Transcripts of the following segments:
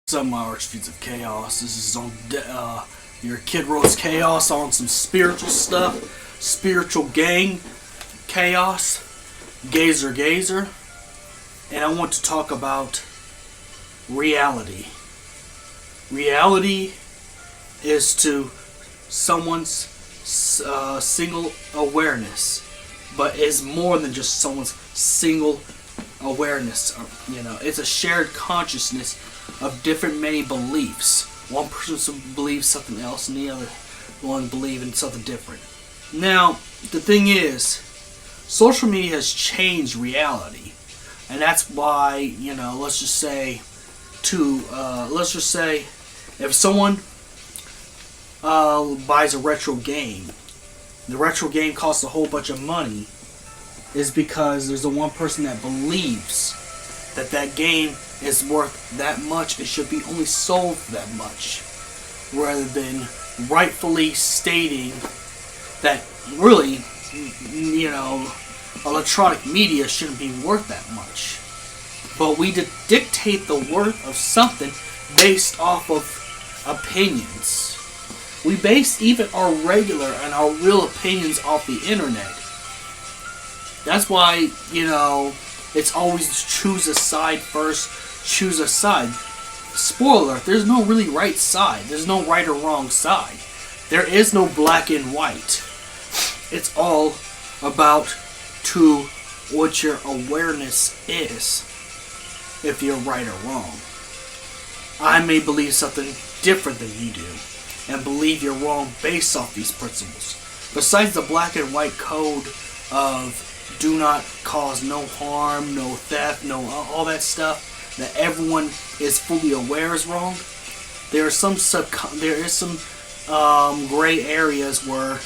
Some Irish Feeds of Chaos. This is on your Kid Roast Chaos on some spiritual stuff. Spiritual gang chaos. Gazer. And I want to talk about reality. Reality is to someone's single awareness, but is more than just someone's single awareness. It's a shared consciousness of different many beliefs. One person believes something else and the other one believes in something different. Now, the thing is, social media has changed reality. And that's why, let's just say if someone buys a retro game, the retro game costs a whole bunch of money, is because there's the one person that believes that game is worth that much. It should be only sold for that much, rather than rightfully stating that really, electronic media shouldn't be worth that much. But we dictate the worth of something based off of opinions. We base even our regular and our real opinions off the internet. That's why, it's always choose a side first, choose a side. Spoiler alert, there's no really right side. There's no right or wrong side. There is no black and white. It's all about to what your awareness is, if you're right or wrong. I may believe something different than you do, and believe you're wrong based off these principles. Besides the black and white code of do not cause no harm, no theft, no all that stuff that everyone is fully aware is wrong, there is some gray areas where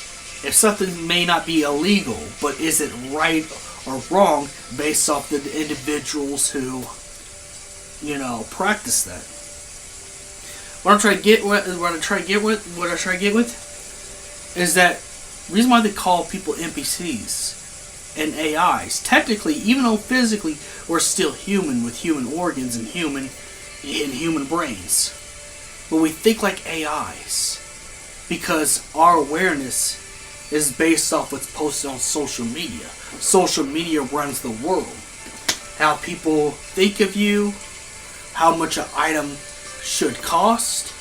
if something may not be illegal, but is it right or wrong based off the individuals who, practice that. What I try to get with is that the reason why they call people NPCs and AIs. Technically, even though physically we're still human with human organs and human brains, but we think like AIs because our awareness is based off what's posted on social media. Social media runs the world. How people think of you, how much an item should cost,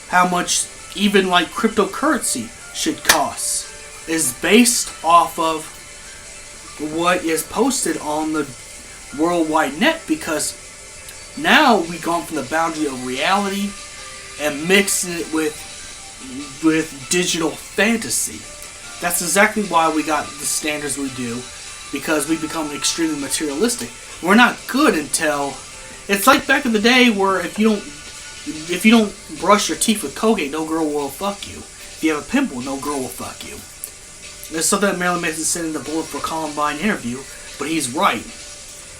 how much even like cryptocurrency should cost, is based off of what is posted on the worldwide net, because now we've gone from the boundary of reality and mixing it with digital fantasy. That's exactly why we got the standards we do, because we become extremely materialistic. We're not good until it's like back in the day where if you don't brush your teeth with Colgate, no girl will fuck you. If you have a pimple, no girl will fuck you. It's something that Marilyn Manson said in the Bullet for Columbine interview, but he's right.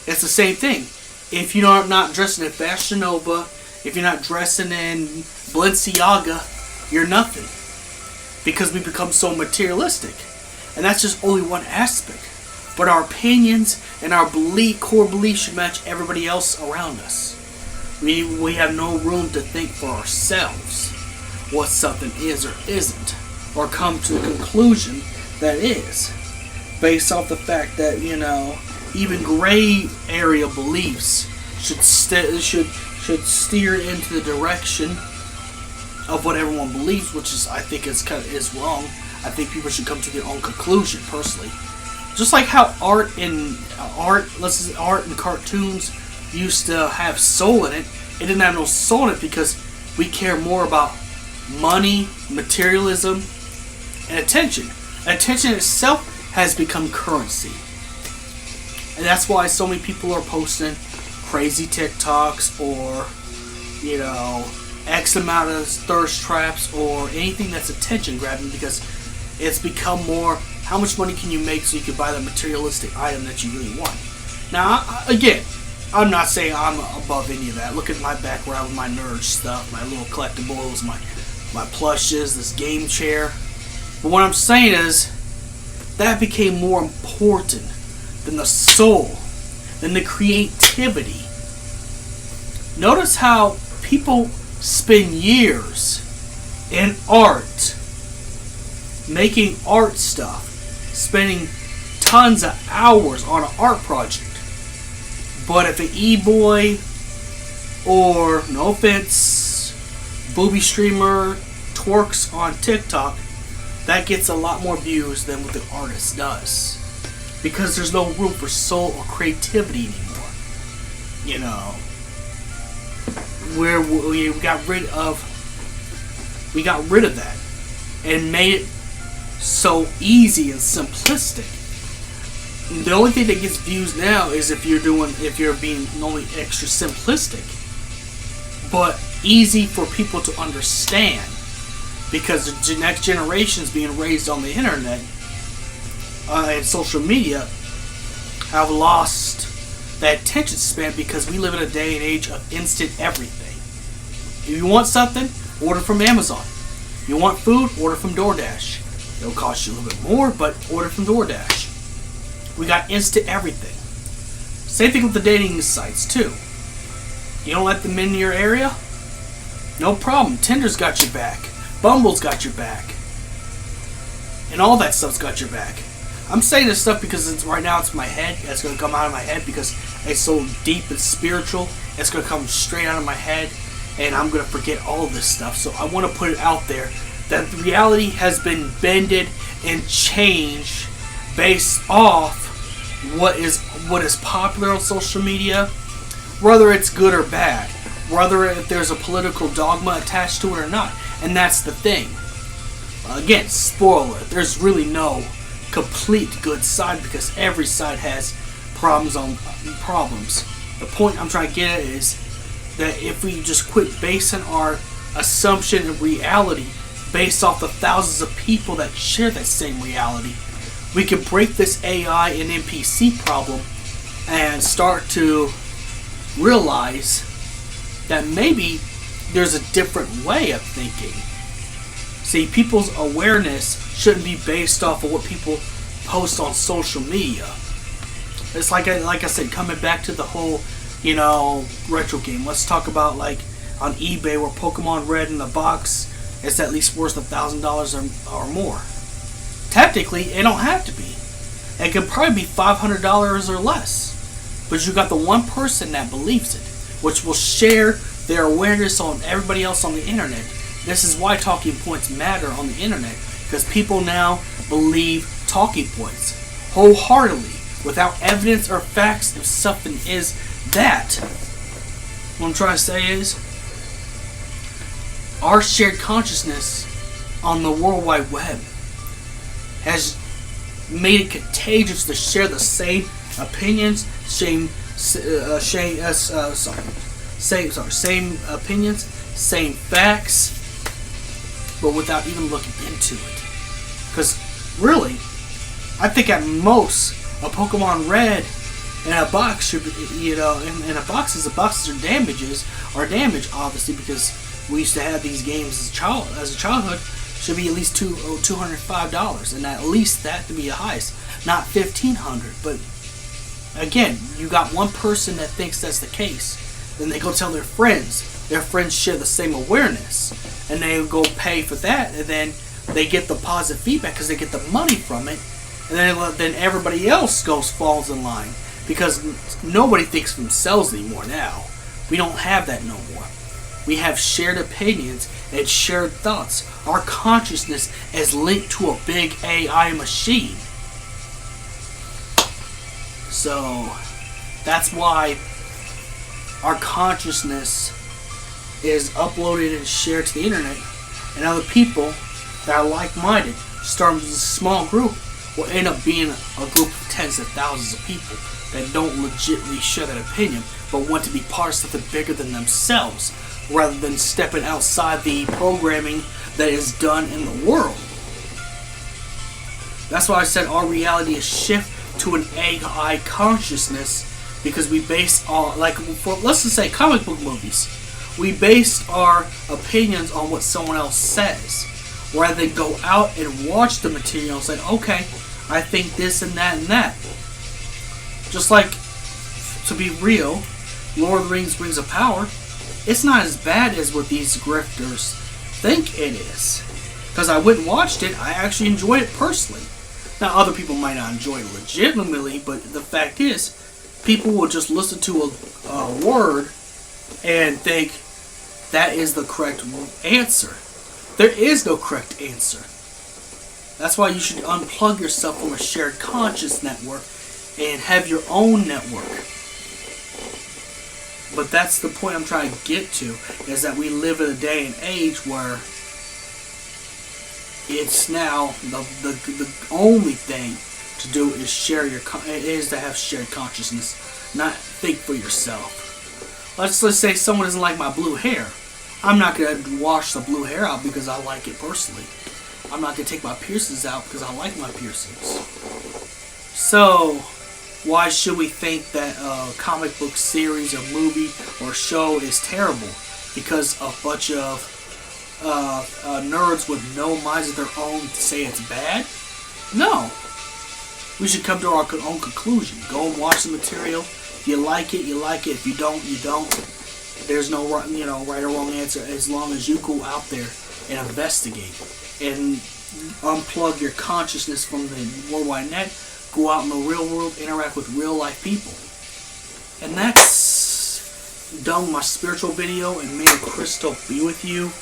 It's the same thing. If you're not dressing in Fashion Nova, if you're not dressing in Balenciaga, you're nothing. Because we become so materialistic. And that's just only one aspect. But our opinions and our core beliefs should match everybody else around us. We have no room to think for ourselves what something is or isn't, or come to the conclusion that is, based off the fact that even gray area beliefs should steer into the direction of what everyone believes, which is I think is wrong. I think people should come to their own conclusion personally. Just like how art and cartoons used to have soul in it. It didn't have no soul in it because we care more about money, materialism, and attention. Attention itself has become currency. And that's why so many people are posting crazy TikToks or, X amount of thirst traps or anything that's attention grabbing, because it's become more how much money can you make so you can buy the materialistic item that you really want. Now, again, I'm not saying I'm above any of that. Look at my background with my nerd stuff, my little collectibles, my plushes, this game chair. But what I'm saying is, that became more important than the soul, than the creativity. Notice how people spend years in art, making art stuff, spending tons of hours on an art project. But if an e-boy or, no offense, booby streamer twerks on TikTok, that gets a lot more views than what the artist does. Because there's no room for soul or creativity anymore. You know, where we got rid of that and made it so easy and simplistic. The only thing that gets views now is if you're being only extra simplistic, but easy for people to understand, because the next generation is being raised on the internet and social media have lost that attention span, because we live in a day and age of instant everything. If you want something, order from Amazon. You want food, order from DoorDash. It'll cost you a little bit more, but order from DoorDash. We got instant everything. Same thing with the dating sites too. You don't let them in your area? No problem. Tinder's got your back. Bumble's got your back. And all that stuff's got your back. I'm saying this stuff because right now it's in my head. It's going to come out of my head because it's so deep and spiritual. It's going to come straight out of my head. And I'm going to forget all of this stuff. So I want to put it out there that reality has been bended and changed based off what is popular on social media, whether it's good or bad, whether if there's a political dogma attached to it or not. And that's the thing. Again, spoiler, there's really no complete good side, because every side has problems on problems. The point I'm trying to get at is that if we just quit basing our assumption of reality based off the thousands of people that share that same reality, we can break this AI and NPC problem and start to realize that maybe there's a different way of thinking. See, people's awareness shouldn't be based off of what people post on social media. It's like I said, coming back to the whole, retro game. Let's talk about like on eBay where Pokemon Red in the box is at least worth $1,000 or more. Technically, it don't have to be. It could probably be $500 or less. But you got the one person that believes it, which will share their awareness on everybody else on the internet. This is why talking points matter on the internet, because people now believe talking points wholeheartedly without evidence or facts if something is that. What I'm trying to say is, our shared consciousness on the World Wide Web has made it contagious to share the same opinions, same opinions, same facts, but without even looking into it. Because really, I think at most a Pokemon Red in a box should be, in a box is are damaged obviously, because we used to have these games as a childhood, should be at least $205, and at least that to be the highest, not $1,500. But again, you got one person that thinks that's the case, then they go tell their friends. Their friends share the same awareness, and they go pay for that, and then they get the positive feedback because they get the money from it, and then everybody else falls in line, because nobody thinks for themselves anymore now. We don't have that no more. We have shared opinions and shared thoughts. Our consciousness is linked to a big AI machine. So that's why our consciousness is uploaded and shared to the internet, and other people that are like-minded, starting with a small group, will end up being a group of tens of thousands of people that don't legitimately share that opinion, but want to be part of something bigger than themselves, rather than stepping outside the programming that is done in the world. That's why I said our reality is shift to an AI consciousness, because we base our, let's just say comic book movies, we base our opinions on what someone else says, rather than go out and watch the material and say, okay, I think this and that and that. Just like, to be real, Lord of the Rings, Rings of Power, it's not as bad as what these grifters think it is. Because I went and watched it, I actually enjoyed it personally. Now, other people might not enjoy it legitimately, but the fact is, people will just listen to a word and think that is the correct answer. There is no correct answer. That's why you should unplug yourself from a shared conscious network and have your own network. But that's the point I'm trying to get to, is that we live in a day and age where it's now the only thing to do is share your is to have shared consciousness, not think for yourself. Let's say someone doesn't like my blue hair. I'm not gonna wash the blue hair out because I like it personally. I'm not gonna take my piercings out because I like my piercings. So why should we think that a comic book series or movie or show is terrible because a bunch of nerds with no minds of their own say it's bad? No. We should come to our own conclusion. Go and watch the material. If you like it, you like it. If you don't, you don't. There's no right or wrong answer as long as you go out there and investigate and unplug your consciousness from the worldwide net. Go out in the real world, interact with real life people. And that's done with my spiritual video, and may the crystal be with you.